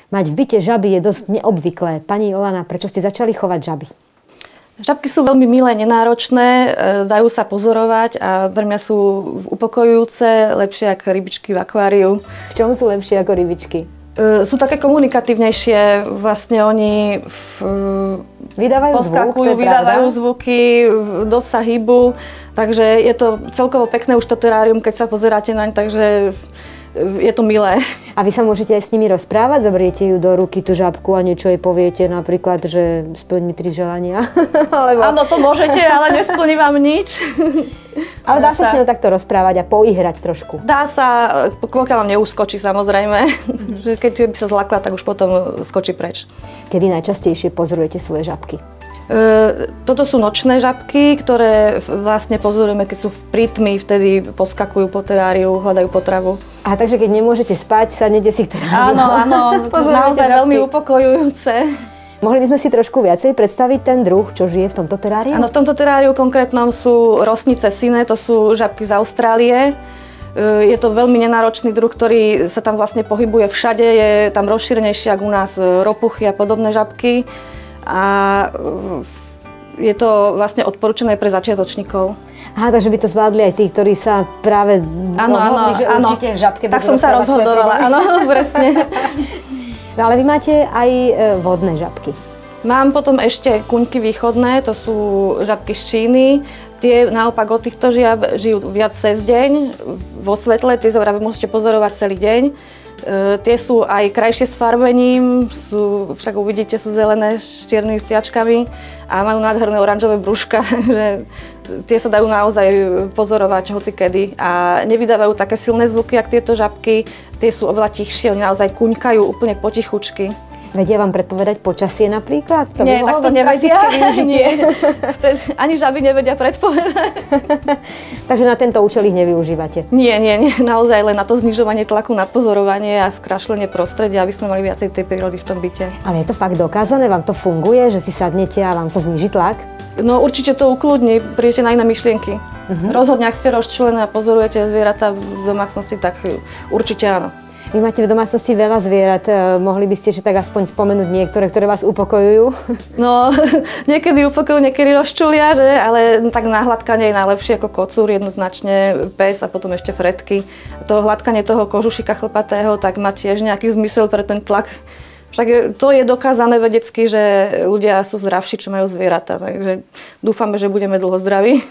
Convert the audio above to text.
Mať v byte žaby je dosť neobvyklé. Pani Ilona, prečo ste začali chovať žaby? Žabky sú veľmi milé, nenáročné, dajú sa pozorovať a pre mňa sú upokojujúce, lepšie ako rybičky v akváriu. V čom sú lepšie ako rybičky? Sú také komunikatívnejšie, vlastne oni vydávajú zvuky, dosť sa hýbu, takže je to celkovo pekné už to terárium, keď sa pozeráte naň, takže je to milé. A vy sa môžete aj s nimi rozprávať? Zoberiete ju do ruky, tú žabku a niečo jej poviete, napríklad, že splň mi 3 želania? Alebo... Áno, to môžete, ale nesplní vám nič. Ale dá sa s ňou takto rozprávať a poihrať trošku? Dá sa, pokiaľ vám neuskočí samozrejme. Keď by sa zlakla, tak už potom skočí preč. Kedy najčastejšie pozorujete svoje žabky? Toto sú nočné žabky, ktoré vlastne pozorujeme, keď sú v prítmi, vtedy poskakujú po teráriu, hľadajú potravu. A takže keď nemôžete spať, sadnete si k teráriu. Áno, to je naozaj veľmi upokojujúce. Mohli by sme si trošku viacej predstaviť ten druh, čo žije v tomto teráriu? Áno, v tomto teráriu konkrétnom sú rosnice syne, to sú žabky z Austrálie. Je to veľmi nenáročný druh, ktorý sa tam vlastne pohybuje všade, je tam rozšírenejší ako u nás ropuchy a podobné žabky. A je to vlastne odporúčané pre začiatočníkov. Aha, takže by to zvládli aj tí, ktorí sa práve rozhodli, že určite v žabke budú tak som sa rozhodovala, áno, presne. No, ale vy máte aj vodné žabky. Mám potom ešte kuňky východné, to sú žabky z Číny. Tie naopak od týchto žiab žijú viac cez deň, vo svetle, tie môžete pozorovať celý deň. Tie sú aj krajšie s farbením, však uvidíte, sú zelené s čiernymi fliačkami a majú nádherné oranžové brúška, že tie sa dajú naozaj pozorovať hocikedy a nevydávajú také silné zvuky, ako tieto žabky, tie sú oveľa tichšie, oni naozaj kuňkajú úplne potichučky. Vedia vám predpovedať počasie napríklad? To nie, tak to nevedia. Nie. Ani žaby nevedia predpovedať. Takže na tento účel ich nevyužívate? Nie. Naozaj len na to znižovanie tlaku na pozorovanie a skrášlenie prostredia, aby sme mali viacej tej prírody v tom byte. Ale je to fakt dokázané? Vám to funguje, že si sadnete a vám sa zníži tlak? No určite to ukludní, prídete na iné myšlienky. Rozhodne, ak ste rozčlené a pozorujete zvieratá v domácnosti, tak určite áno. Vy máte v domácnosti veľa zvierat. Mohli by ste tak aspoň spomenúť niektoré, ktoré vás upokojujú? No, niekedy upokojujú, niekedy rozčulia, že? Ale tak na hladkanie je najlepšie ako kocúr, jednoznačne pes a potom ešte fretky. To hladkanie toho kožušika chlpatého, tak má tiež nejaký zmysel pre ten tlak. Však to je dokázané vedecky, že ľudia sú zdravší, čo majú zvieratá. Takže dúfame, že budeme dlho zdraví.